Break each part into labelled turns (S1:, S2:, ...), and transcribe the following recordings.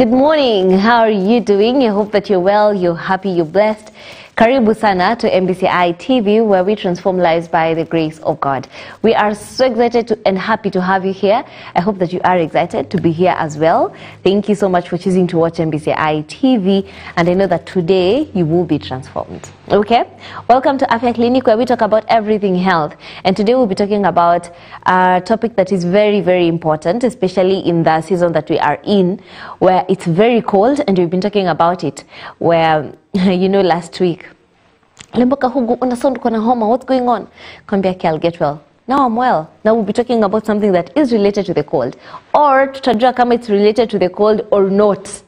S1: Good morning. How are you doing? I hope that you're well, you're happy, you're blessed. Karibu sana to MBCI TV, where we transform lives by the grace of God. We are so excited and happy to have you here. I hope that you are excited to be here as well. Thank you so much for choosing to watch MBCI TV, and I know that today you will be transformed. Okay? Welcome to Afya Clinic, where we talk about everything health. And today we'll be talking about a topic that is very, very important, especially in the season that we are in, where it's very cold, and we've been talking about it, where you know, last week, Lemboka Hugu, unasound kuna homa, what's going on? Kwambia I'll get well. Now I'm well. Now we'll be talking about something that is related to the cold. Or tutajua kama it's related to the cold or not.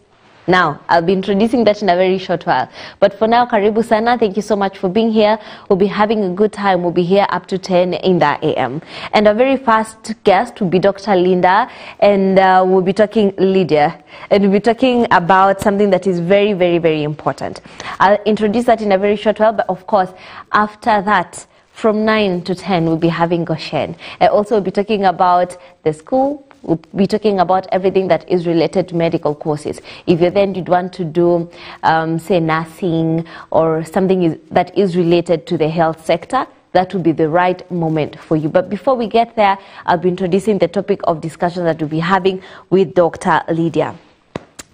S1: Now, I'll be introducing that in a very short while. But for now, karibu sana. Thank you so much for being here. We'll be having a good time. We'll be here up to 10 in the a.m. And our very first guest will be Dr. Linda, and we'll be talking Lydia. And we'll be talking about something that is very, very, very important. I'll introduce that in a very short while, but of course, after that, from 9 to 10, we'll be having Goshen. I also will be talking about the school. We'll be talking about everything that is related to medical courses. If you're then you'd want to do, say, nursing or something that is related to the health sector, that would be the right moment for you. But before we get there, I'll be introducing the topic of discussion that we'll be having with Dr. Lydia.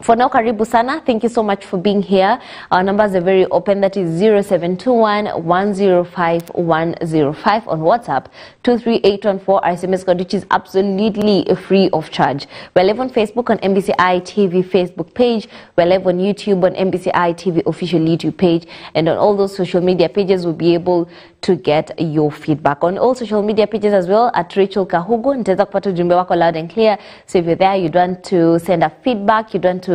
S1: For now, karibu sana. Thank you so much for being here. Our numbers are very open. That is 0721-105-105 on WhatsApp, 23814, our SMS code, which is absolutely free of charge. We're live on Facebook on MBCI TV Facebook page. We're live on YouTube on MBCI TV official YouTube page. And on all those social media pages, we'll be able to get your feedback. On all social media pages as well, at Rachel Kahugu, nitaweza kupata ujumbe wako loud and clear. So if you're there, you'd want to send a feedback, you'd want to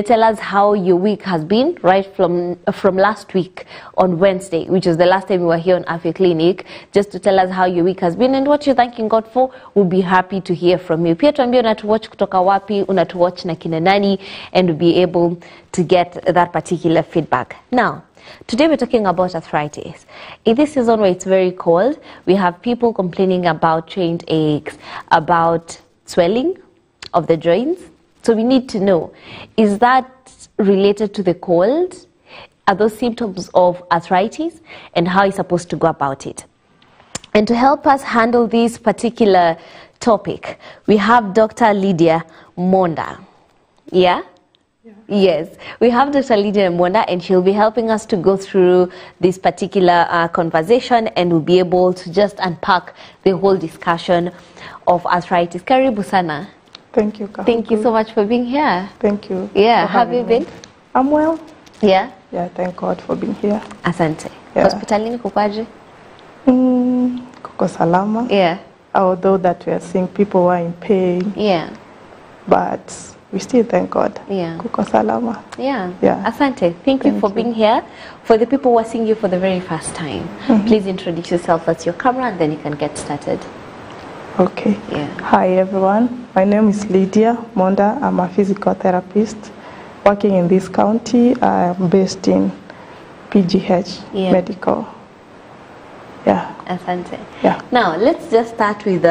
S1: tell us how your week has been, right from last week on Wednesday, which is the last time we were here on Afya Clinic, just to tell us how your week has been and what you're thanking God for. We'll be happy to hear from you. Pia tuambie unatuwatch kutoka wapi, unatuwatch na kina nani, and we'll be able to get that particular feedback. Now, today we're talking about arthritis. In this season where it's very cold, we have people complaining about joint aches, about swelling of the joints. So we need to know, is that related to the cold? Are those symptoms of arthritis? And how you're supposed to go about it? And to help us handle this particular topic, we have Dr. Lydia Monda. Yeah? Yes, we have Dr. Lydia Monda, and she'll be helping us to go through this particular conversation, and we'll be able to just unpack the whole discussion of arthritis. Karibu sana.
S2: Thank you, Kahugu.
S1: Thank you so much for being here.
S2: Thank you.
S1: Yeah, how have you been?
S2: I'm well.
S1: Yeah?
S2: Yeah, thank God for being here.
S1: Asante.
S2: Yeah.
S1: Hospitalini kukaje?
S2: Kuko salama.
S1: Yeah.
S2: Although that we are seeing people who are in pain.
S1: Yeah.
S2: But we still thank God.
S1: Yeah.
S2: Kuko salama.
S1: Yeah.
S2: Yeah.
S1: Asante. Thank you for being here. For the people who are seeing you for the very first time, please introduce yourself at your camera, and then you can get started.
S2: Okay.
S1: Yeah.
S2: Hi everyone. My name is Lydia Monda. I'm a physical therapist working in this county. I'm based in PGH Medical. Yeah.
S1: Asante.
S2: Yeah.
S1: Now, let's just start with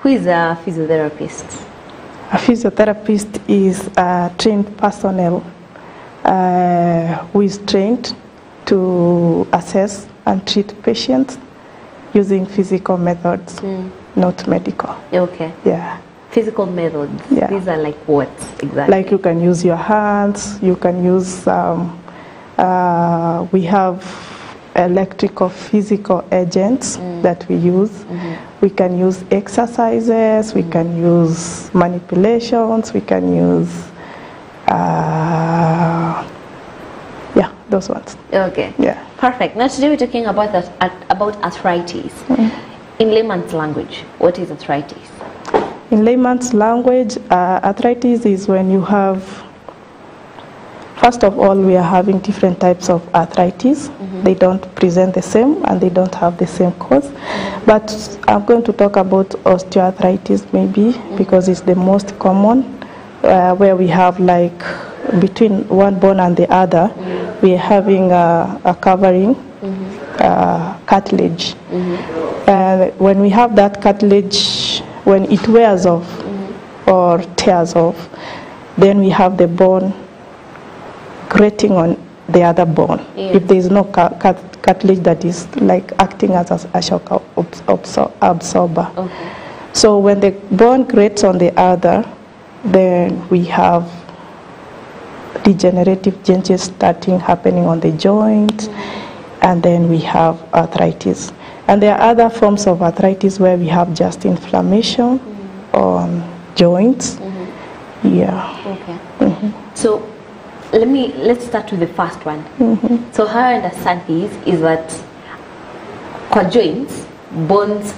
S1: who is a physiotherapist?
S2: A physiotherapist is a trained personnel who is trained to assess and treat patients using physical methods, not medical.
S1: Okay.
S2: Yeah.
S1: Physical methods.
S2: Yeah.
S1: These are like what exactly?
S2: Like you can use your hands, you can use, we have electrical physical agents that we use. We can use exercises, we can use manipulations, we can use, yeah, those ones.
S1: Okay.
S2: Yeah.
S1: Perfect. Now today we're talking about about arthritis. In layman's language, what is arthritis?
S2: In layman's language, arthritis is when you have, first of all, we are having different types of arthritis. They don't present the same and they don't have the same cause. But I'm going to talk about osteoarthritis maybe because it's the most common, where we have like between one bone and the other, we are having a covering, cartilage. And when we have that cartilage, when it wears off or tears off, Then we have the bone grating on the other bone.
S1: Yes.
S2: If there is no cartilage that is like acting as a shock absorber.
S1: Okay.
S2: So when the bone grates on the other, then we have degenerative changes starting happening on the joint, and then we have arthritis. And there are other forms of arthritis where we have just inflammation on joints. Yeah.
S1: Okay. So let's start with the first one. So how I understand this is that kwa joints, bones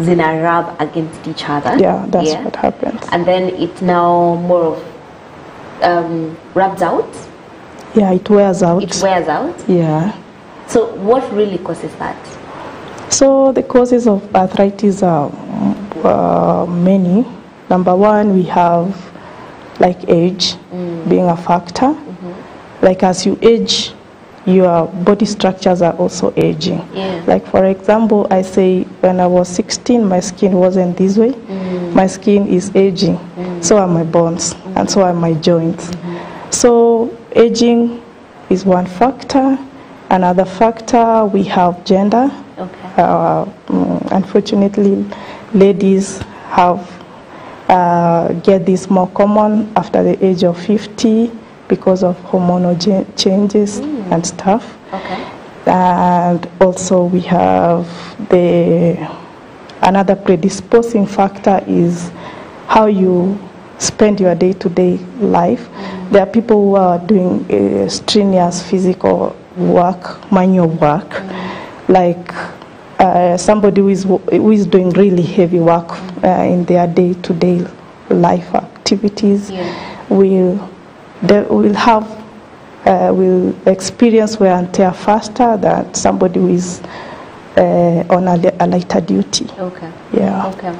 S1: zina rub against each other.
S2: Yeah, that's what happens.
S1: And then it now more of rubs out.
S2: Yeah, it wears out.
S1: It wears out.
S2: Yeah.
S1: So what really causes that?
S2: So the causes of arthritis are many. Number one, we have like age being a factor. Like as you age, your body structures are also aging.
S1: Yeah.
S2: Like for example, I say when I was 16, my skin wasn't this way. My skin is aging. So are my bones, and so are my joints. So aging is one factor. Another factor, we have gender.
S1: Okay.
S2: Unfortunately, ladies have get this more common after the age of 50 because of hormonal changes and stuff.
S1: Okay.
S2: And also we have another predisposing factor is how you spend your day-to-day life. There are people who are doing strenuous physical work, manual work, like somebody who is doing really heavy work in their day-to-day life activities will experience wear and tear faster than somebody who is on a lighter duty.
S1: Okay.
S2: Yeah.
S1: Okay.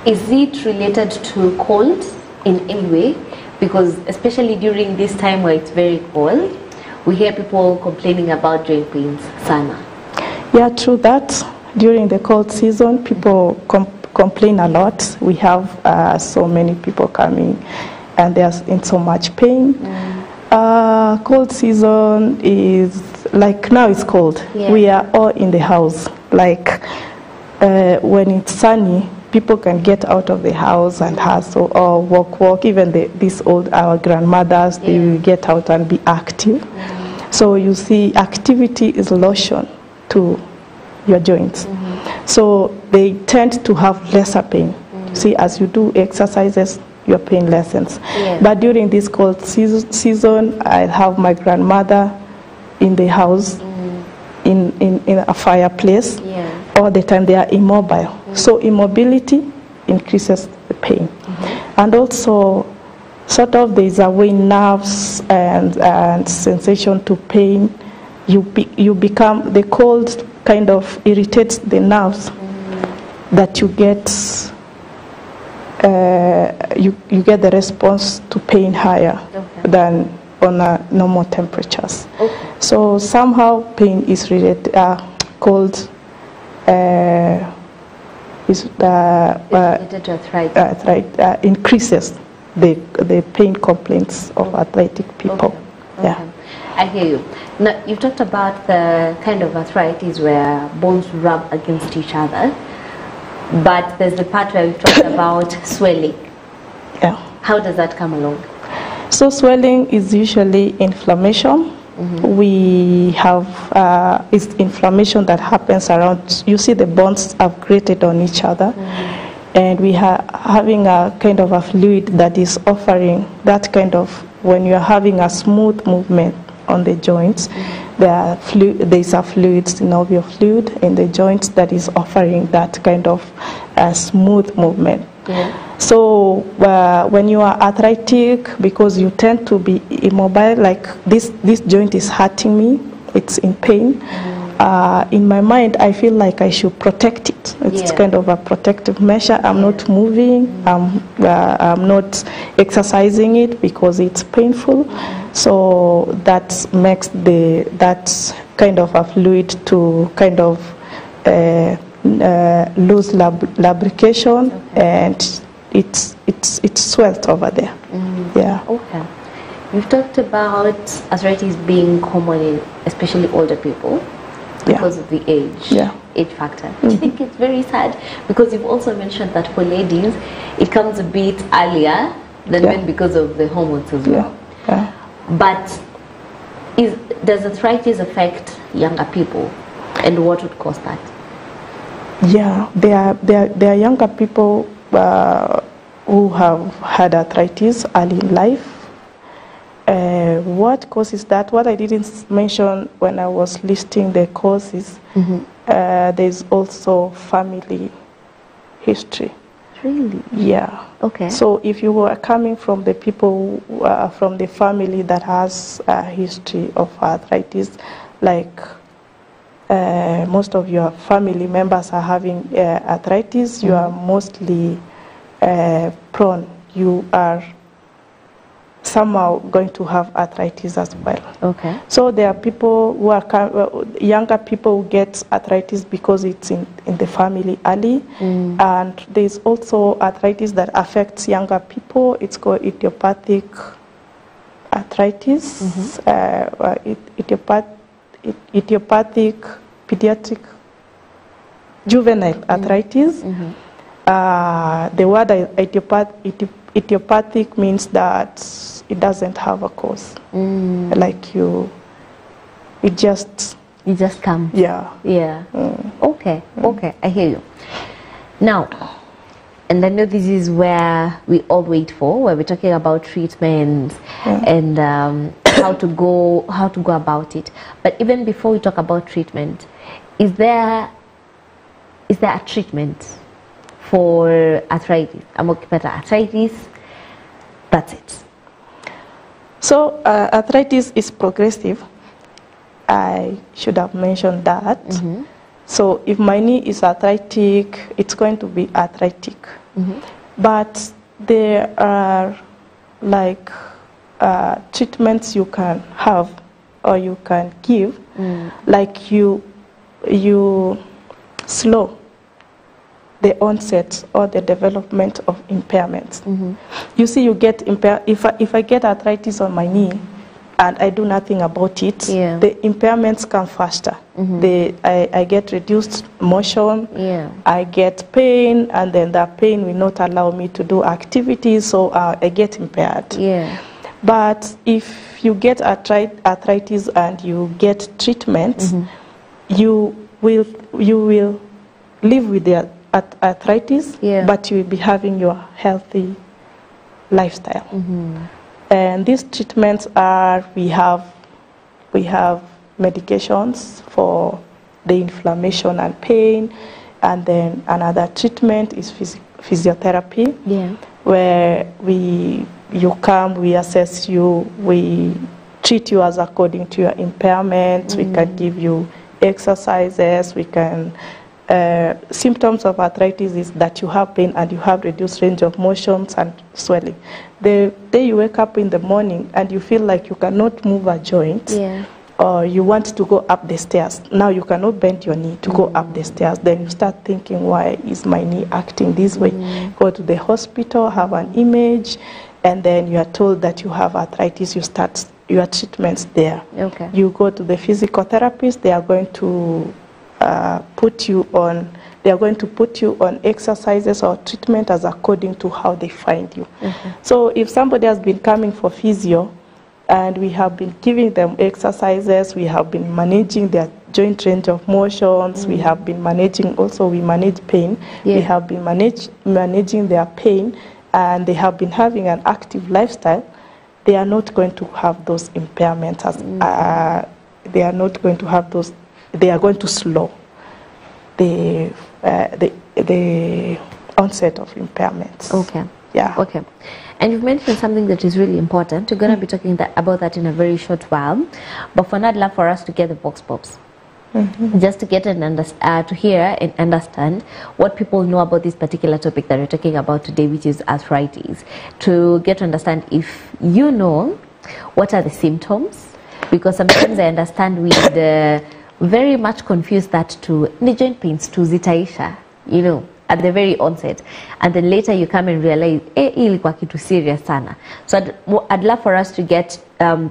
S1: Is it related to cold in any way? Because especially during this time where it's very cold, we hear people complaining about joint pains, sana.
S2: Yeah, true that. During the cold season, people complain a lot. We have so many people coming and they're in so much pain. Cold season is, like now it's cold.
S1: Yeah.
S2: We are all in the house. Like when it's sunny, people can get out of the house and hustle or walk. Even our grandmothers, they will get out and be active. So you see, activity is lotion to your joints. So they tend to have lesser pain. See, as you do exercises, your pain lessens. But during this cold season, I have my grandmother in the house, in a fireplace. All the time they are immobile. So immobility increases the pain. And also, sort of there is a way nerves and sensation to pain. You become, the cold kind of irritates the nerves that you get. You get the response to pain higher than on normal temperatures. So somehow pain is related. Cold is
S1: related to arthritis.
S2: Increases the pain complaints of arthritic people. Yeah.
S1: I hear you. Now, you talked about the kind of arthritis where bones rub against each other, but there's the part where we talked about swelling.
S2: Yeah.
S1: How does that come along?
S2: So swelling is usually inflammation. We have it's inflammation that happens around. You see, the bones have grated on each other, and we are having a kind of a fluid that is offering that kind of, when you are having a smooth movement on the joints, there is a fluid, synovial fluid in the joints that is offering that kind of smooth movement. So when you are arthritic, because you tend to be immobile, like this joint is hurting me, it's in pain. In my mind, I feel like I should protect it. It's kind of a protective measure. I'm not moving. I'm not exercising it because it's painful. So that makes that kind of a fluid to kind of lose lubrication, and it swells over there. Yeah.
S1: Okay. You've talked about arthritis being common in especially older people because of the age factor. I think it's very sad because you've also mentioned that for ladies it comes a bit earlier than men because of the hormones as well.
S2: Yeah.
S1: But does arthritis affect younger people, and what would cause that?
S2: Yeah, there are younger people who have had arthritis early in life. What causes that? What I didn't mention when I was listing the causes, there's also family history.
S1: Really?
S2: Yeah.
S1: Okay.
S2: So if you were coming from the people from the family that has a history of arthritis, like most of your family members are having arthritis, you are mostly prone. You are somehow going to have arthritis as well.
S1: Okay.
S2: So there are people who are younger people who get arthritis because it's in the family early, and there's also arthritis that affects younger people. It's called idiopathic arthritis, idiopathic pediatric juvenile arthritis. The word idiopathic means that it doesn't have a cause. Like it just
S1: comes.
S2: Yeah.
S1: Okay, I hear you. Now, and I know this is where we all wait for, where we're talking about treatments and how to go about it. But even before we talk about treatment, is there a treatment for arthritis? Arthritis, that's it.
S2: So arthritis is progressive. I should have mentioned that. So if my knee is arthritic, it's going to be arthritic. But there are like treatments you can have or you can give, like you slow the onset or the development of impairments. You see, you get impaired. If I get arthritis on my knee and I do nothing about it, the impairments come faster. I get reduced motion, I get pain, and then that pain will not allow me to do activities, so I get impaired. But if you get arthritis and you get treatment, you will live with the arthritis, but you will be having your healthy lifestyle. And these treatments are, we have medications for the inflammation and pain, and then another treatment is physiotherapy, where you come, we assess you, we treat you as according to your impairments, we can give you exercises, we can symptoms of arthritis is that you have pain and you have reduced range of motions and swelling. The day you wake up in the morning and you feel like you cannot move a joint, or you want to go up the stairs, now you cannot bend your knee to go up the stairs, then you start thinking, why is my knee acting this way? Go to the hospital, have an image, and then you are told that you have arthritis. You start your treatments there. You go to the physical therapist, they are going to put you on exercises or treatment as according to how they find you. So if somebody has been coming for physio and we have been giving them exercises, we have been managing their joint range of motions, we have been managing, also we manage pain, we have been managing their pain, and they have been having an active lifestyle, they are not going to have those impairments. They are not going to have those. They are going to slow the onset of impairments.
S1: Okay. And you've mentioned something that is really important. We're going to be talking about that in a very short while. But for now, I'd love for us to get the vox pops. Just to get to hear and understand what people know about this particular topic that we're talking about today, which is arthritis. To get to understand if you know what are the symptoms, because sometimes I understand we very much confuse that to the joint pains to zitaisha. You know, at the very onset, and then later you come and realize, ilikuwa kitu serious sana. So I'd love for us to get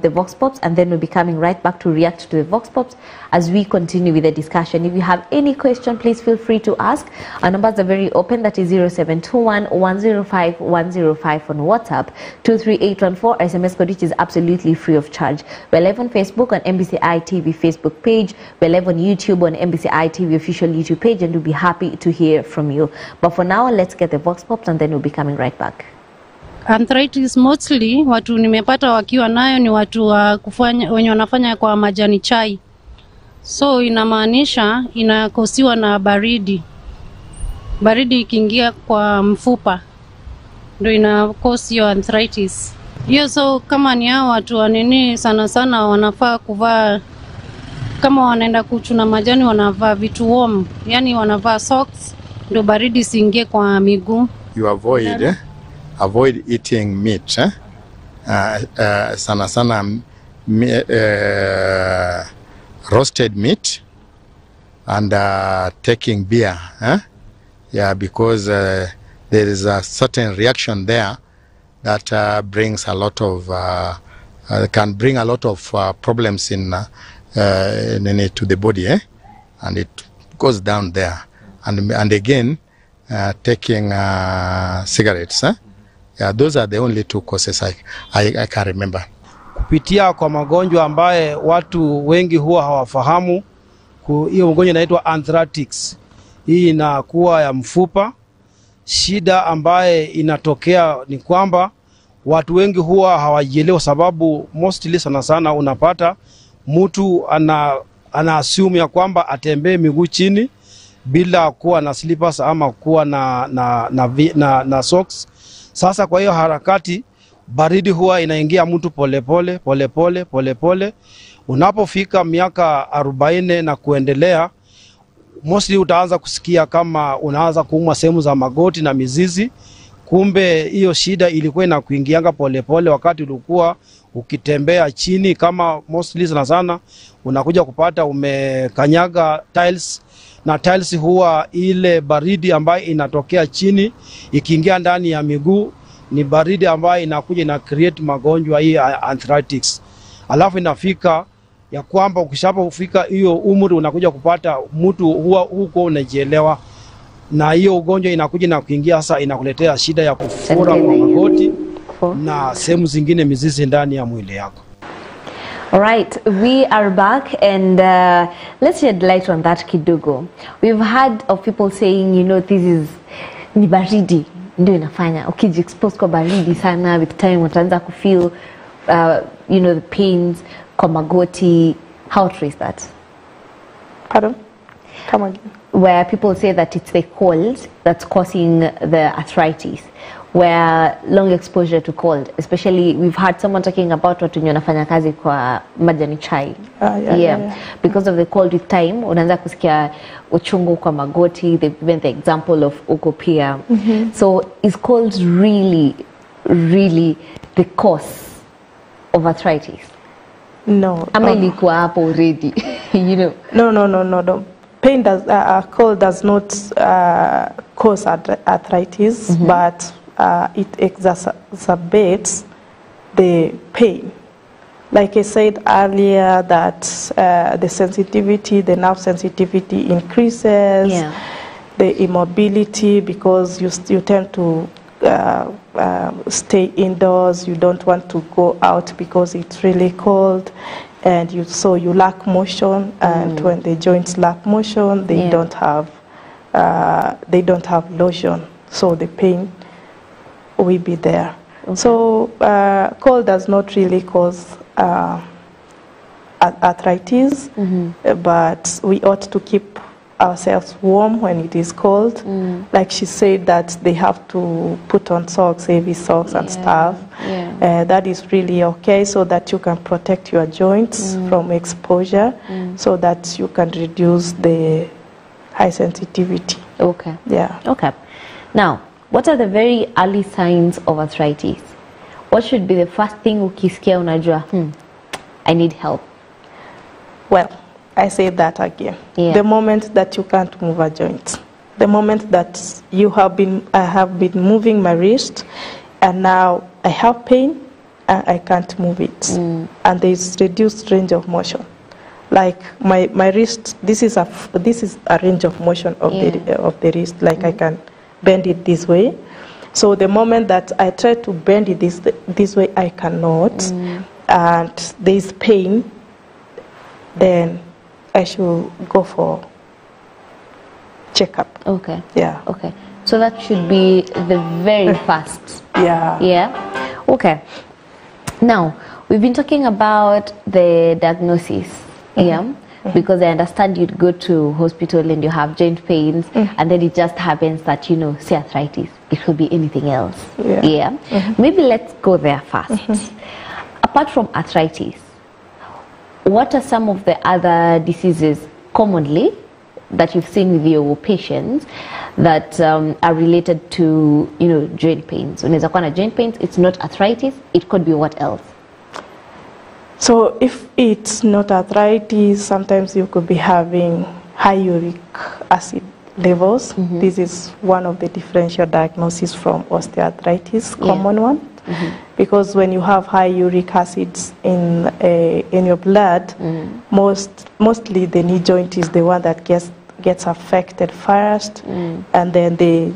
S1: the Vox Pops, and then we'll be coming right back to react to the Vox Pops as we continue with the discussion. If you have any question, please feel free to ask. Our numbers are very open. That is 0721 105 105 on WhatsApp, 23814 SMS code, which is absolutely free of charge. We're live on Facebook on MBCI TV Facebook page. We're live on YouTube on MBCI TV official YouTube page, and we'll be happy to hear from you. But for now, let's get the Vox Pops, and then we'll be coming right back.
S3: Arthritis mostly watu nimepata wakiwa nayo ni watu wa kufanya wenye wanafanya kwa majani chai. So inamaanisha inakosiwa na baridi. Baridi ikiingia kwa mfupa ndio inakosi hiyo arthritis. Hiyo so kama ni hao watu wanini sana sana wanafaa kuvaa, kama wanaenda kuchuna majani wanavaa vitu warm, yani wanavaa socks ndio baridi isiingie kwa miguu.
S4: You avoid eating meat, sana sana roasted meat, and taking beer, yeah, because there is a certain reaction there that brings a lot of can bring a lot of problems in to the body, and it goes down there, and again taking cigarettes, yeah, those are the only two causes I can remember.
S5: Kupitia kwa magonjwa ambaye watu wengi huwa hawafahamu, hiyo ugonjwa inaitwa arthritis. Hii inakuwa ya mfupa. Shida ambaye inatokea ni kwamba watu wengi huwa hawajielewa, sababu mostly sana sana unapata mtu ana assume ya kwamba atembee miguu chini bila kuwa na slippers ama kuwa na socks. Sasa kwa hiyo harakati baridi huwa inaingia mtu pole. Unapofika miaka 40 na kuendelea, mostly utaanza kusikia kama unaanza kuumwa sehemu za magoti na mizizi. Kumbe hiyo shida ilikuwa inakuingianga pole wakati ulikuwa ukitembea chini, kama mostly sana unakuja kupata umekanyaga tiles, na tiles huwa ile baridi ambayo inatokea chini ikiingia ndani ya miguu ni baridi ambayo inakuja na create magonjwa hii arthritis. Alafu inafika ya kwamba ukishapofika hiyo umri unakuja kupata mtu huwa huko unajielewa, na hiyo ugonjwa inakuja na kuingia sasa inakuletea shida ya kufura kwa magoti na sehemu zingine mizizi ndani ya mwili yako.
S1: All right, we are back, and let's shed light on that kidogo. We've heard of people saying, you know, this is ni baridi ndio inafanya ukijiexpose kwa baridi sana, with time utaanza kufeel you know, the pains kwa magoti. How true is that?
S2: Pardon? Come again.
S1: Where people say that it's the cold that's causing the arthritis, where long exposure to cold, especially we've heard someone talking about watu wenye wanafanya kazi kwa majani chai. Yeah. Because of the cold, with time unaanza kusikia uchungu kwa magoti. They've given the example of uko pia. So is cold really the cause of arthritis?
S2: No.
S1: Ama ilikuwa hapo already? You know.
S2: No. Pain cold does not cause arthritis, but it exacerbates the pain. Like I said earlier, that the nerve sensitivity increases, the immobility, because you tend to stay indoors. You don't want to go out because it's really cold, and you lack motion, and when the joints lack motion, they don't have lotion, so the pain will be there. So cold does not really cause arthritis, but we ought to keep ourselves warm when it is cold. Like she said, that they have to put on socks, heavy socks and stuff. That is really okay, so that you can protect your joints from exposure, so that you can reduce the high sensitivity.
S1: Okay.
S2: Yeah.
S1: Okay. Now, what are the very early signs of arthritis? What should be the first thing ukisikia unajua, I need help?
S2: Well, I say that again. The moment that you can't move a joint. The moment that I have been moving my wrist, and now I have pain, and I can't move it, and there's reduced range of motion. Like my wrist, this is a range of motion of the wrist. Like I can bend it this way. So the moment that I try to bend it this way, I cannot, and there's pain. Then I should go for checkup.
S1: Okay.
S2: Yeah.
S1: Okay. So that should be the very first.
S2: Yeah.
S1: Yeah. Okay. Now, we've been talking about the diagnosis. Yeah. Because I understand you'd go to hospital and you have joint pains, and then it just happens that, say arthritis. It could be anything else. Yeah. Maybe let's go there first. Apart from arthritis, what are some of the other diseases commonly that you've seen with your patients that are related to, joint pains? When there's a joint pains, it's not arthritis, it could be what else?
S2: So if it's not arthritis, sometimes you could be having high uric acid levels. This is one of the differential diagnoses from osteoarthritis, common one. Because when you have high uric acids in your blood, mostly the knee joint is the one that gets affected first, and then the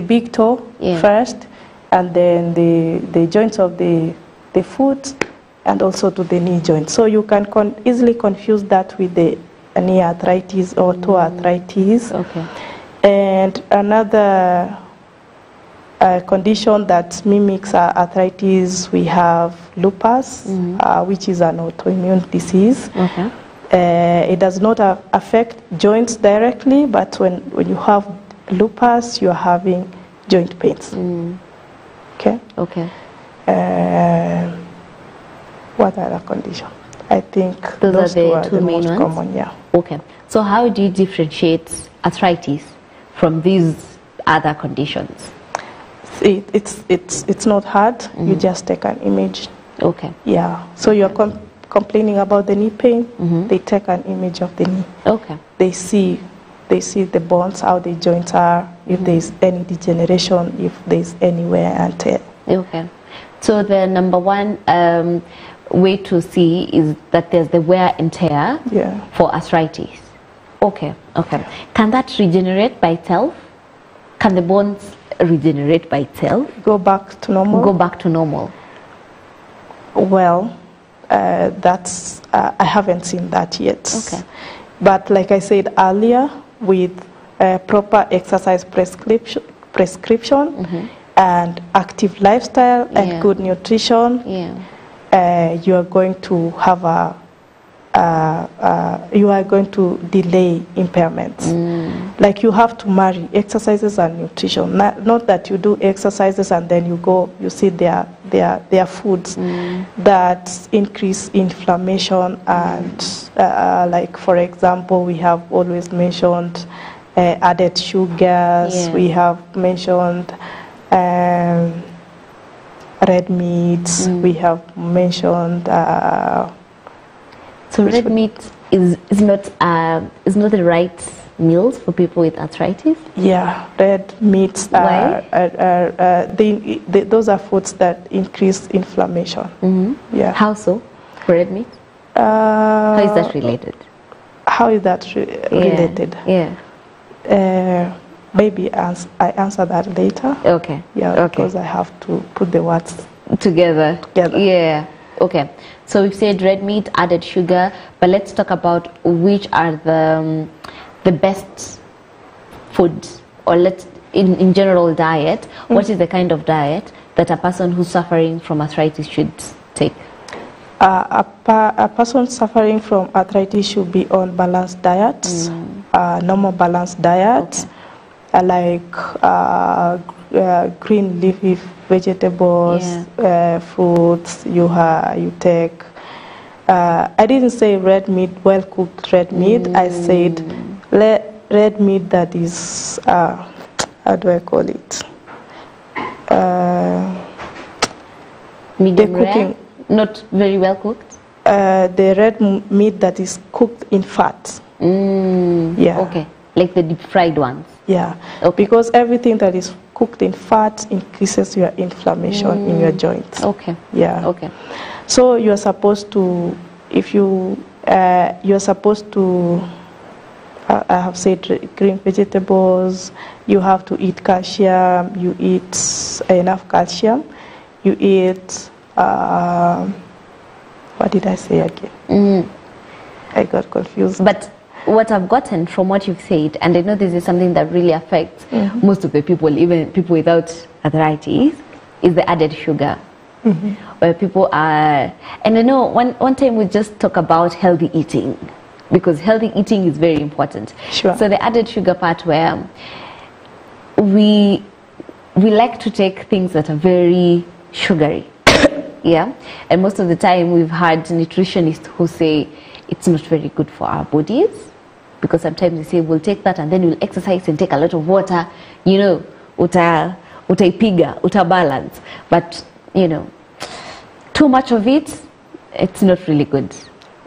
S2: big toe first, and then the joints of the foot, and also to the knee joint. So you can easily confuse that with the knee arthritis or toe arthritis. Okay. And another condition that mimics arthritis, we have lupus, which is an autoimmune disease. Okay. It does not affect joints directly, but when you have lupus, you're having joint pains. Okay.
S1: Okay.
S2: What other condition? I think
S1: those are the two main
S2: most common. Yeah.
S1: Okay. So how do you differentiate arthritis from these other conditions?
S2: It's not hard. You just take an image.
S1: Okay.
S2: Yeah. So you're complaining about the knee pain. They take an image of the knee.
S1: Okay.
S2: They see the bones, how the joints are, if there's any degeneration, if there's any wear and tear.
S1: Okay. So the number one way to see is that there's the wear and tear for arthritis. Okay. Okay. Can that regenerate by itself? Can the bones regenerate by itself?
S2: Go back to normal?
S1: Go back to normal.
S2: Well, that's I haven't seen that yet.
S1: Okay.
S2: But like I said earlier, with proper exercise prescription and active lifestyle and good nutrition, you are going to have you are going to delay impairments. Like you have to marry exercises and nutrition. Not that you do exercises and then you see their foods that increase inflammation and like for example, we have always mentioned added sugars. We have mentioned red meats. We have mentioned.
S1: So red meat is not the right meals for people with arthritis?
S2: Yeah, red meats those are foods that increase inflammation. Yeah.
S1: How so? For red meat? How is that related?
S2: How is that related?
S1: Yeah.
S2: Maybe I answer that later.
S1: Okay.
S2: Yeah.
S1: Okay.
S2: Because I have to put the words
S1: together. Yeah. Okay. So we've said red meat, added sugar, but let's talk about which are the best foods, or in general diet. What is the kind of diet that a person who's suffering from arthritis should take?
S2: A person suffering from arthritis should be on balanced diets, normal balanced diets, like green leafy vegetables, fruits. You take. I didn't say red meat, well cooked red meat. I said red meat that is how do I call it?
S1: Medium rare? Not very well cooked?
S2: The red meat that is cooked in fat.
S1: Yeah. Okay. Like the deep fried ones?
S2: Yeah,
S1: Okay.
S2: because everything that is cooked in fat increases your inflammation in your joints.
S1: Okay.
S2: Yeah.
S1: Okay.
S2: So you are supposed to, if you are supposed to, I have said green vegetables. You have to eat calcium. You eat enough calcium. You eat. What did I say again? I got confused.
S1: But what I've gotten from what you've said, and I know this is something that really affects most of the people, even people without arthritis, is the added sugar. Where people are, and I know one time we just talk about healthy eating, because healthy eating is very important.
S2: Sure.
S1: So the added sugar part, where we like to take things that are very sugary. Yeah, and most of the time we've had nutritionists who say it's not very good for our bodies, because sometimes they say we'll take that and then we'll exercise and take a lot of water, you know, utaipiga, balance. But you know, too much of it, it's not really good.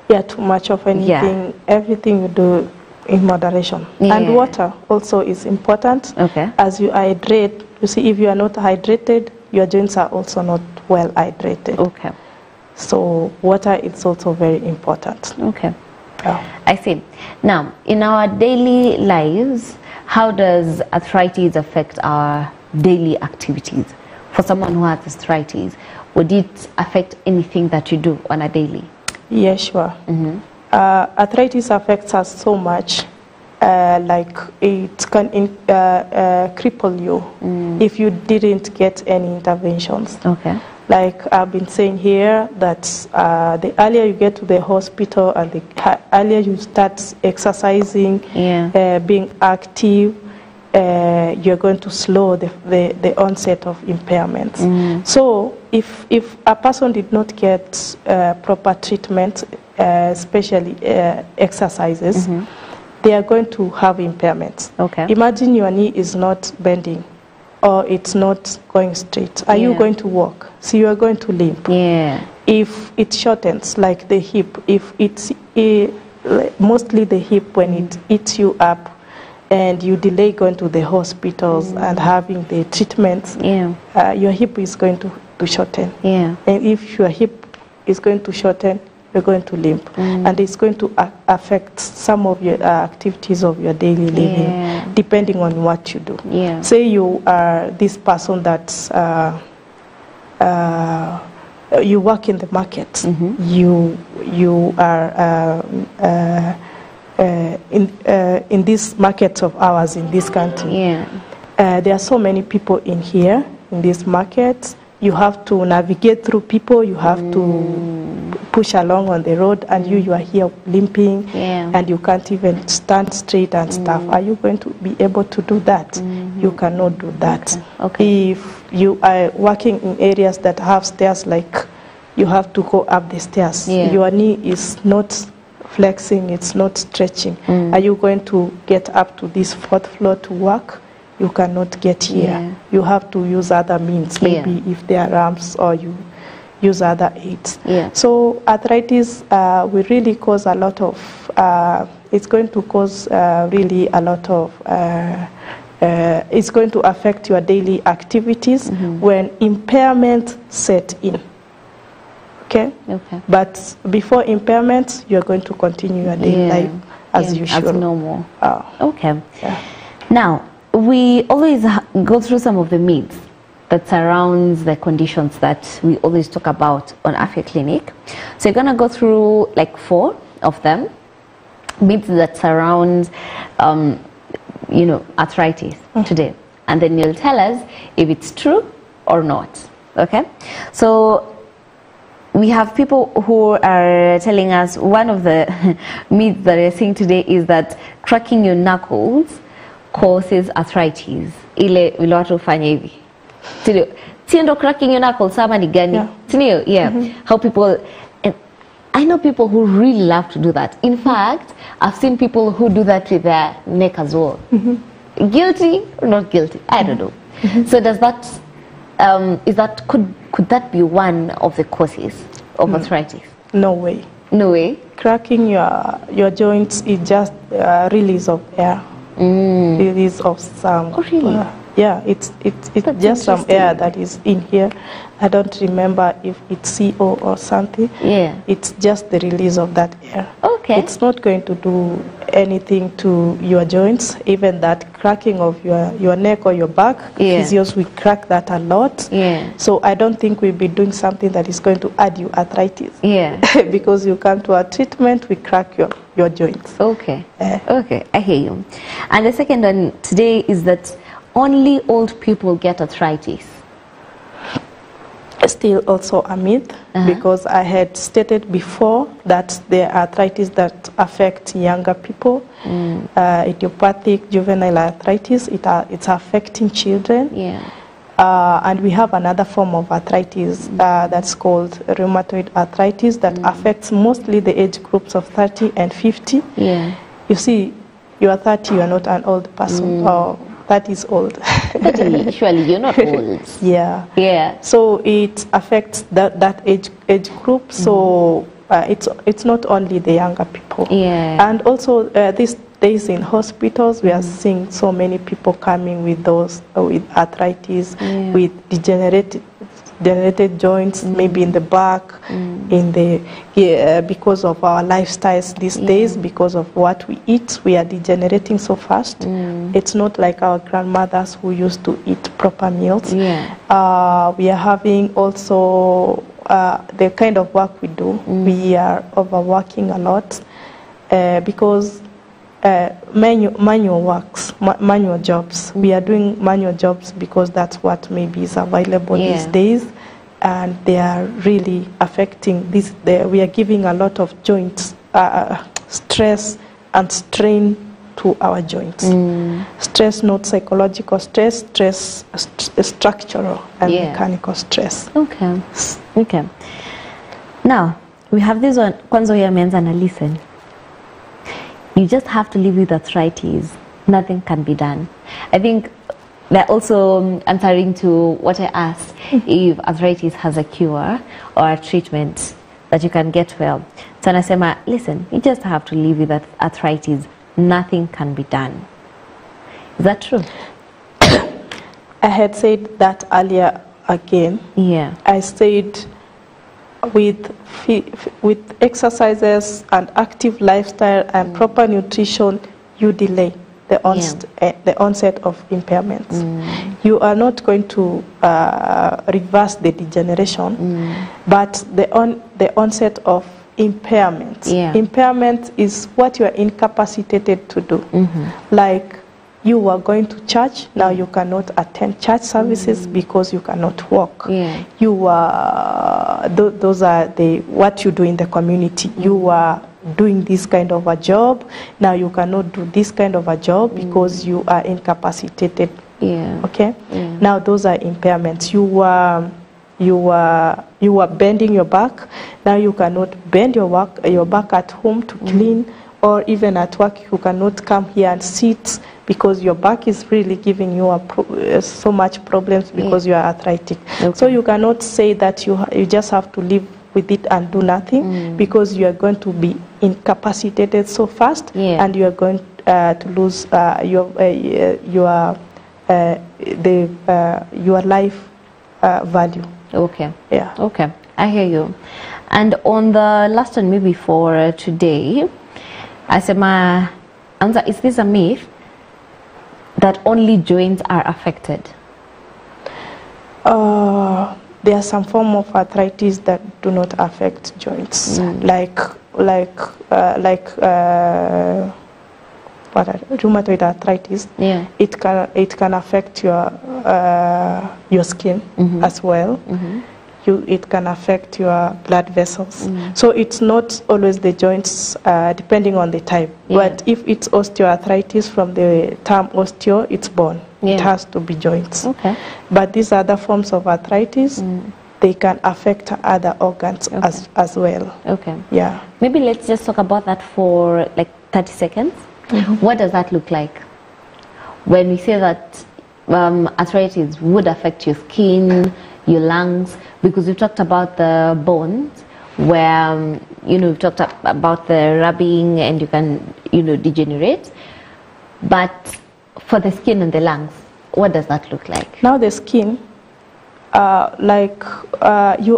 S2: Yeah, too much of anything.
S1: Yeah.
S2: Everything you do in moderation.
S1: Yeah.
S2: And water also is important.
S1: Okay.
S2: As you hydrate, you see, if you are not hydrated, your joints are also not well hydrated.
S1: Okay.
S2: So water is also very important.
S1: Okay.
S2: Yeah.
S1: I see. Now, in our daily lives, how does arthritis affect our daily activities? For someone who has arthritis, would it affect anything that you do on a daily?
S2: Yeah, sure. Arthritis affects us so much, like it can cripple you if you didn't get any interventions.
S1: Okay.
S2: Like I've been saying here, that the earlier you get to the hospital and the earlier you start exercising, being active, you're going to slow the onset of impairments. So if a person did not get proper treatment, especially exercises, they are going to have impairments.
S1: Okay.
S2: Imagine your knee is not bending or it's not going straight. Are you going to walk? So you are going to limp.
S1: Yeah.
S2: If it shortens, like the hip, if it's mostly the hip, when it eats you up and you delay going to the hospitals and having the treatments, your hip is going to shorten.
S1: Yeah.
S2: And if your hip is going to shorten, you're going to limp. And it's going to affect some of your activities of your daily living, depending on what you do.
S1: Yeah.
S2: Say you are this person that you work in the market. You are in this market of ours in this country. There are so many people in here in this market. You have to navigate through people. You have to push along on the road, and you are here limping, and you can't even stand straight and stuff. Are you going to be able to do that? You cannot do that.
S1: Okay.
S2: If you are working in areas that have stairs, like you have to go up the stairs, your knee is not flexing, it's not stretching. Are you going to get up to this 4th floor to work? You cannot get here. You have to use other means, maybe if there are ramps, or you use other aids. So arthritis will really cause a lot of, it's going to cause really a lot of, it's going to affect your daily activities when impairment set in. Okay? But before impairment, you're going to continue your daily life as usual.
S1: As normal. Okay.
S2: Yeah.
S1: Now, we always go through some of the myths that surrounds the conditions that we always talk about on Afya Clinic. So you're going to go through like 4 of them, myths that surround, arthritis today. And then you'll tell us if it's true or not. Okay? So we have people who are telling us one of the myths that we're seeing today is that cracking your knuckles causes arthritis. Ile watu ufanya hivi. Sio cracking your knuckles sama ni gani? Sio, how people, and I know people who really love to do that. In fact, I've seen people who do that with their neck as well. Guilty or not guilty? I don't know. So does that could that be one of the causes of arthritis?
S2: No way.
S1: No way.
S2: Cracking your joints is just release of air. release of some.
S1: Oh, really?
S2: Yeah, it's
S1: That's
S2: just some air
S1: interesting.
S2: that is in here. I don't remember if it's CO or something.
S1: Yeah.
S2: It's just the release of that air.
S1: Okay.
S2: It's not going to do anything to your joints. Even that cracking of your neck or your back,
S1: Yeah.
S2: physios, we crack that a lot.
S1: Yeah.
S2: So I don't think we'll be doing something that is going to add you arthritis.
S1: Yeah.
S2: Because you come to our treatment, we crack your joints.
S1: Okay.
S2: Eh.
S1: Okay, I hear you. And the second one today is that only old people get arthritis.
S2: Still also a myth, because I had stated before that there are arthritis that affect younger people. Idiopathic juvenile arthritis, it's affecting children.
S1: Yeah.
S2: And we have another form of arthritis that's called rheumatoid arthritis that affects mostly the age groups of 30 and 50.
S1: Yeah.
S2: You see, you are 30, you are not an old person. Or that is old.
S1: But usually you're not old.
S2: Yeah.
S1: Yeah.
S2: So it affects that age group. So it's not only the younger people.
S1: Yeah.
S2: And also these days in hospitals, we are seeing so many people coming with those with arthritis, with degenerated joints, maybe in the back, in the because of our lifestyles these days, because of what we eat, we are degenerating so fast. It's not like our grandmothers who used to eat proper meals.
S1: Yeah.
S2: We are having also the kind of work we do. We are overworking a lot because manual works, manual jobs. We are doing manual jobs because that's what maybe is available these days, and they are really affecting this. We are giving a lot of joints stress and strain to our joints. Stress, not psychological stress, structural and mechanical stress.
S1: Okay. Okay. Now we have this one. Kwanza huyu ameanza na listen. You just have to live with arthritis. Nothing can be done. I think they're also answering to what I asked, if arthritis has a cure or a treatment that you can get well. So anasema, listen, you just have to live with arthritis. Nothing can be done. Is that true?
S2: I had said that earlier again.
S1: Yeah.
S2: I said with exercises and active lifestyle and proper nutrition, you delay the onset of impairments. You are not going to reverse the degeneration, but the onset of impairment. Impairment is what you are incapacitated to do. Like you were going to church, now you cannot attend church services because you cannot walk. You are those are what you do in the community. You are doing this kind of a job, now you cannot do this kind of a job because you are incapacitated. Okay. Now those are impairments. You are bending your back, now you cannot bend your back at home to clean, or even at work you cannot come here and sit because your back is really giving you so much problems because you are arthritic. So you cannot say that you just have to live with it and do nothing, because you are going to be incapacitated so fast, and you are going to lose your life value.
S1: Okay.
S2: Yeah.
S1: Okay. I hear you. And on the last one, maybe for today, asema, answer, is this a myth that only joints are affected?
S2: There are some form of arthritis that do not affect joints, like rheumatoid arthritis. It can affect your skin as well. It can affect your blood vessels. So it's not always the joints, depending on the type. But if it's osteoarthritis, from the term osteo, it's bone. It has to be joints. Okay. But these other forms of arthritis, they can affect other organs as well.
S1: Okay.
S2: Yeah.
S1: Maybe let's just talk about that for like 30 seconds. What does that look like? When we say that arthritis would affect your skin, your lungs, because we've talked about the bones, where we've talked about the rubbing and you can degenerate. But for the skin and the lungs, what does that look like?
S2: Now the skin, you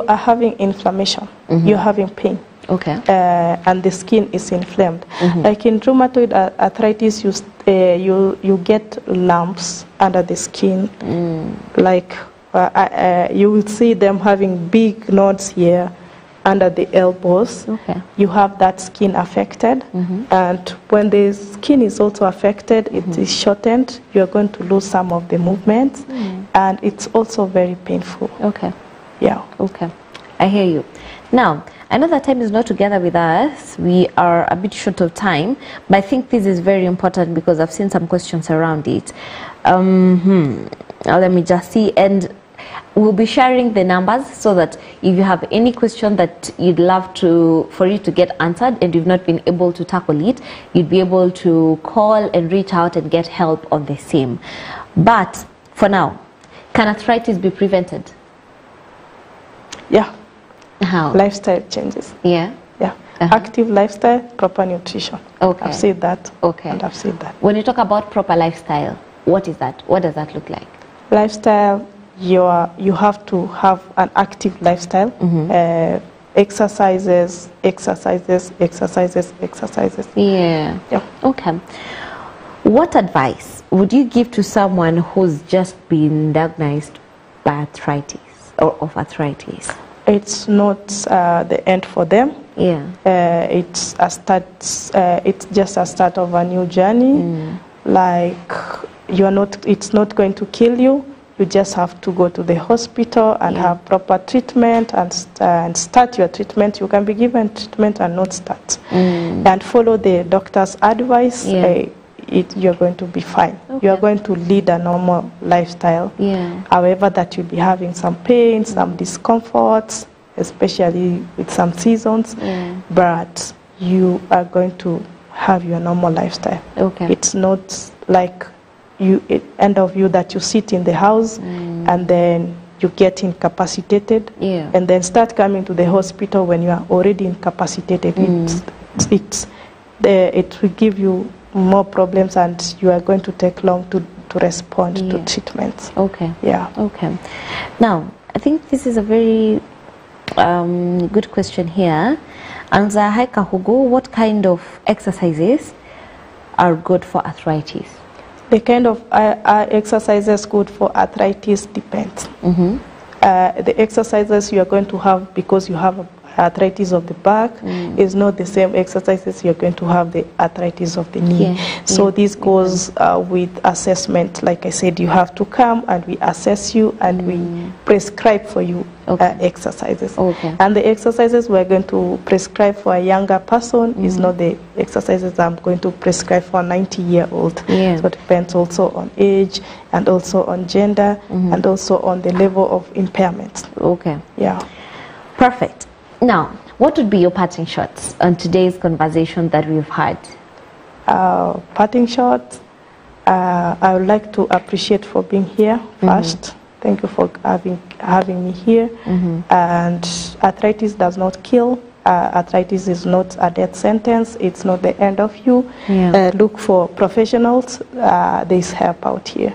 S2: are having inflammation, you're having pain.
S1: Okay.
S2: And the skin is inflamed. Like in rheumatoid arthritis, you get lumps under the skin. Like you will see them having big nodes here under the elbows.
S1: Okay.
S2: You have that skin affected, and when the skin is also affected, it is shortened. You are going to lose some of the movements, and it's also very painful.
S1: Okay.
S2: Yeah.
S1: Okay. I hear you. Now, I know that time is not together with us. We are a bit short of time, but I think this is very important because I've seen some questions around it. Let me just see, and we'll be sharing the numbers so that if you have any question that you'd love for you to get answered and you've not been able to tackle it, you'd be able to call and reach out and get help on the same. But for now, can arthritis be prevented?
S2: Yeah.
S1: How?
S2: Lifestyle changes.
S1: Yeah.
S2: Yeah. Active lifestyle, proper nutrition.
S1: Okay.
S2: I've said that.
S1: Okay.
S2: And I've said that.
S1: When you talk about proper lifestyle, what is that? What does that look like?
S2: Lifestyle, you have to have an active lifestyle. Exercises.
S1: Yeah.
S2: Yeah.
S1: Okay. What advice would you give to someone who's just been diagnosed by arthritis or of arthritis?
S2: It's not the end for them.
S1: Yeah.
S2: It's a start. It's just a start of a new journey. Like it's not going to kill you. You just have to go to the hospital and have proper treatment and start your treatment. You can be given treatment and not start. And follow the doctor's advice. You're going to be fine.
S1: Okay.
S2: You are going to lead a normal lifestyle.
S1: Yeah.
S2: However, that you'll be having some pain, some discomforts, especially with some seasons. But you are going to have your normal lifestyle.
S1: Okay.
S2: It's not like end of you that you sit in the house and then you get incapacitated and then start coming to the hospital when you are already incapacitated. It will give you more problems and you are going to take long to respond to treatments.
S1: Okay.
S2: Yeah.
S1: Okay. Now, I think this is a very good question here. Anza Haika Hugo, what kind of exercises are good for arthritis?
S2: The kind of exercises good for arthritis depends. The exercises you are going to have because you have arthritis of the back is not the same exercises you're going to have the arthritis of the knee. So this goes with assessment. Like I said, you have to come and we assess you and we prescribe for you exercises. And the exercises we're going to prescribe for a younger person is not the exercises I'm going to prescribe for a 90-year-old. So it depends also on age and also on gender and also on the level of impairment.
S1: Okay.
S2: Yeah.
S1: Perfect. Now, what would be your parting shots on today's conversation that we've had?
S2: Parting shots, I would like to appreciate for being here first. Thank you for having me here. And arthritis does not kill. Arthritis is not a death sentence. It's not the end of you. Look for professionals. There's help out here.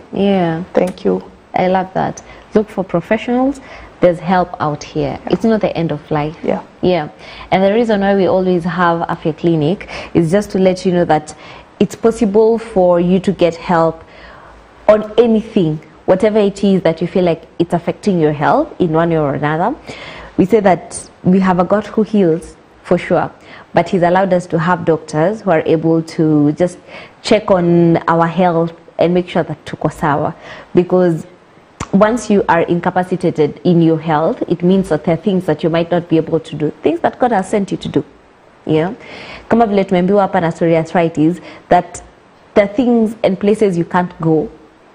S2: Thank you.
S1: I love that. Look for professionals. There's help out here. It's not the end of life. And the reason why we always have Afya Clinic is just to let you know that it's possible for you to get help on anything, whatever it is that you feel like it's affecting your health in one way or another. We say that we have a God who heals for sure, but He's allowed us to have doctors who are able to just check on our health and make sure that tuko sawa, because once you are incapacitated in your health, it means that there are things that you might not be able to do, things that God has sent you to do. Kama vile tumeambiwa hapa na story arthritis, that there are things and places you can't go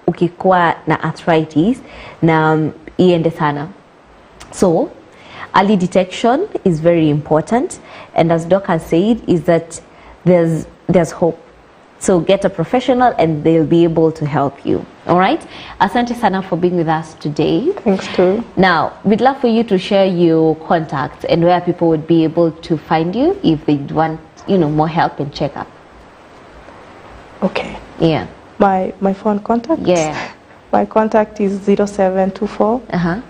S1: ukikuwa na arthritis na iende sana. So early detection is very important, and as Doc has said, is that there's hope. So get a professional and they'll be able to help you. All right? Asante sana for being with us today.
S2: Thanks too.
S1: Now, we'd love for you to share your contacts and where people would be able to find you if they want, more help and checkup.
S2: Okay.
S1: Yeah.
S2: My phone contact?
S1: Yeah.
S2: My contact is 0724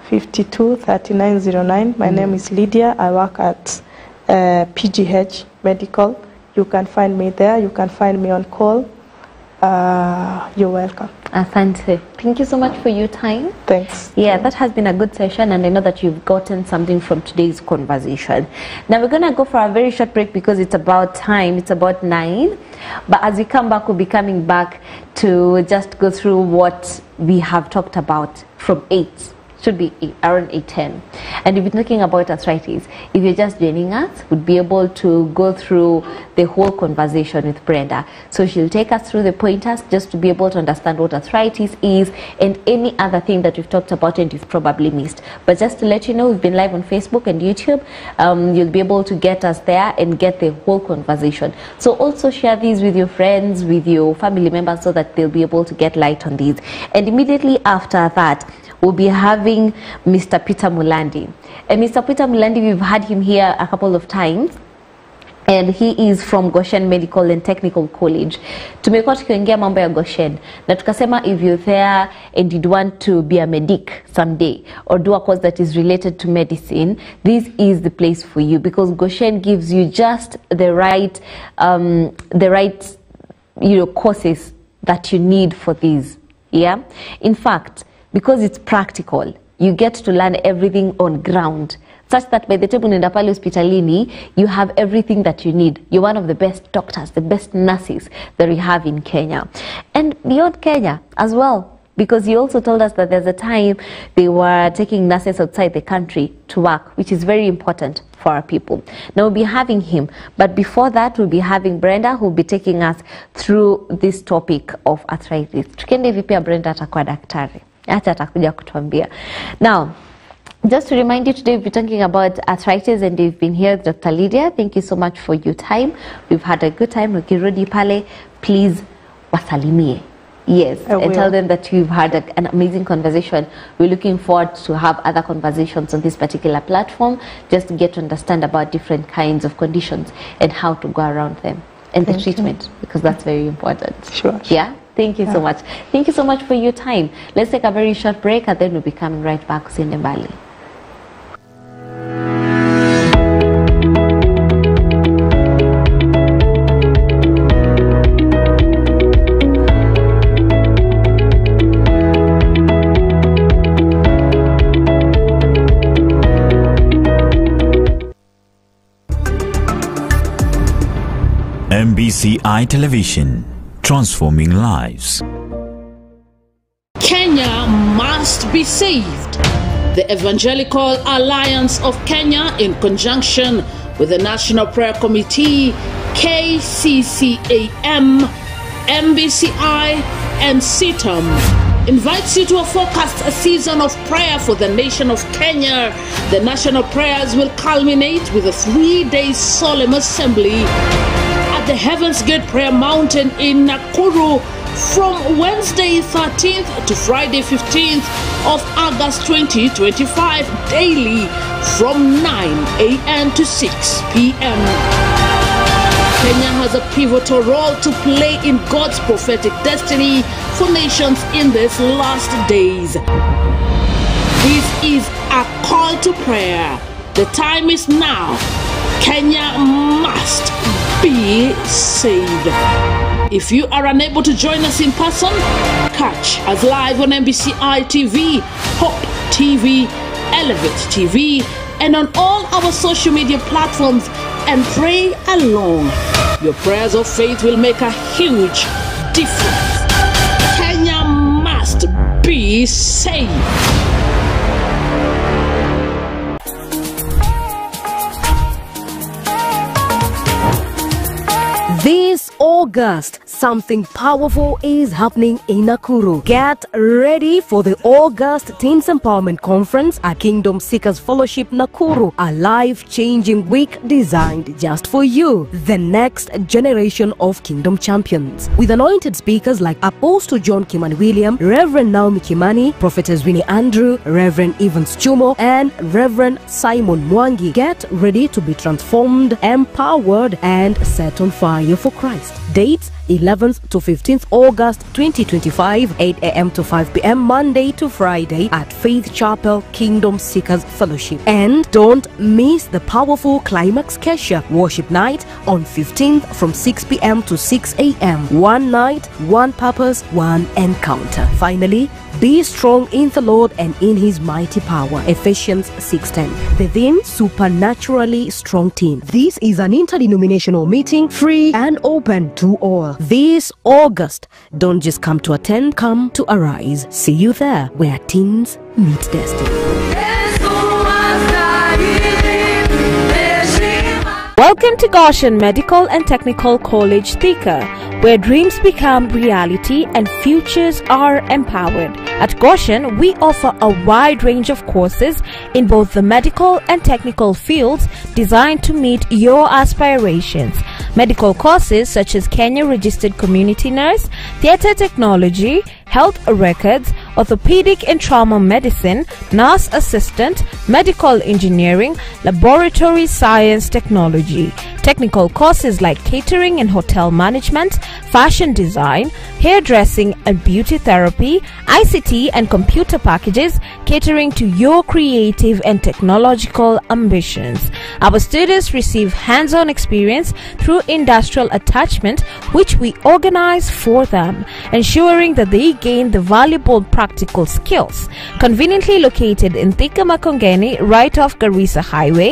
S2: 52 3909. My name is Lydia. I work at PGH Medical. You can find me there. You can find me on call. You're welcome.
S1: Asante. Thank you so much for your time.
S2: Thanks.
S1: Yeah, that has been a good session, and I know that you've gotten something from today's conversation. Now we're going to go for a very short break because it's about time. It's about 9. But as we come back, we'll be coming back to just go through what we have talked about from 8. Should be around 8:10, and we've been talking about arthritis. If you're just joining us, we'll be able to go through the whole conversation with Brenda. So she'll take us through the pointers just to be able to understand what arthritis is and any other thing that we've talked about and you've probably missed. But just to let you know, we've been live on Facebook and YouTube. You'll be able to get us there and get the whole conversation. So also share these with your friends, with your family members, so that they'll be able to get light on these. And immediately after that, we'll be having Mr. Peter Mulandi. And Mr. Peter Mulandi, we've had him here a couple of times. And he is from Goshen Medical and Technical College. Tumekuwa tukiongea mambo ya Goshen. Na tukasema if you're there and you'd want to be a medic someday or do a course that is related to medicine, this is the place for you, because Goshen gives you just the right courses that you need for these. Yeah. In fact, because it's practical, you get to learn everything on ground, such that by the time unaenda pale hospitalini, you have everything that you need. You're one of the best doctors, the best nurses that we have in Kenya. And beyond Kenya as well, because you also told us that there's a time they were taking nurses outside the country to work, which is very important for our people. Now we'll be having him, but before that we'll be having Brenda, who will be taking us through this topic of arthritis. Tukiende vipi ya Brenda atakuwa daktari. Acha atakuja kutuambia. Now, just to remind you, today we'll be talking about arthritis, and you've been here with Dr. Lydia. Thank you so much for your time. We've had a good time. Ukirudi pale, please wasalimie. Yes, and tell them that you've had an amazing conversation. We're looking forward to have other conversations on this particular platform, just to get to understand about different kinds of conditions and how to go around them, and the treatment, because that's very important.
S2: Sure.
S1: Yeah? Thank you so much. Thank you so much for your time. Let's take a very short break, and then we'll be coming right back. Usiende mbali.
S6: MBCI Television, transforming lives.
S7: Kenya must be saved. The Evangelical Alliance of Kenya, in conjunction with the National Prayer Committee, KCCAM, MBCI, and CITAM, invites you to a forecast season of prayer for the nation of Kenya. The national prayers will culminate with a 3-day solemn assembly at the Heaven's Gate Prayer Mountain in Nakuru from Wednesday 13th to Friday 15th of August 2025, daily from 9 a.m. to 6 p.m. Kenya has a pivotal role to play in God's prophetic destiny for nations in these last days. This is a call to prayer. The time is now. Kenya must be saved. If you are unable to join us in person, catch us live on MBCI TV, Hope TV, Elevate TV, and on all our social media platforms, and pray along. Your prayers of faith will make a huge difference. Kenya must be saved.
S8: This August, something powerful is happening in Nakuru. Get ready for the August Teens Empowerment Conference at Kingdom Seekers Fellowship Nakuru, a life-changing week designed just for you, the next generation of Kingdom champions. With anointed speakers like Apostle John Kimani William, Reverend Naomi Kimani, Prophetess Winnie Andrew, Reverend Evans Chumo, and Reverend Simon Mwangi. Get ready to be transformed, empowered, and set on fire for Christ. Dates 11th to 15th August 2025, 8 a.m. to 5 p.m. Monday to Friday at Faith Chapel Kingdom Seekers Fellowship. And don't miss the powerful Climax Kesha Worship Night on 15th from 6 p.m. to 6 a.m. One night, one purpose, one encounter. Finally, be strong in the Lord and in His mighty power. Ephesians 6:10. The theme, supernaturally strong team. This is an interdenominational meeting, free and open to all. This August, don't just come to attend, come to arise. See you there where teens meet destiny.
S9: Welcome to Goshen Medical and Technical College Thika, where dreams become reality and futures are empowered. At Goshen, we offer a wide range of courses in both the medical and technical fields designed to meet your aspirations. Medical courses such as Kenya Registered Community Nurse, Theatre Technology, Health Records, Orthopedic and Trauma Medicine, Nurse Assistant, Medical Engineering, Laboratory Science Technology. Technical courses like Catering and Hotel Management, Fashion Design, Hairdressing and Beauty Therapy, ICT and Computer Packages, catering to your creative and technological ambitions. Our students receive hands-on experience through industrial attachment, which we organize for them, ensuring that they gain the valuable practical skills. Conveniently located in Thika Makongeni, right off Garissa Highway,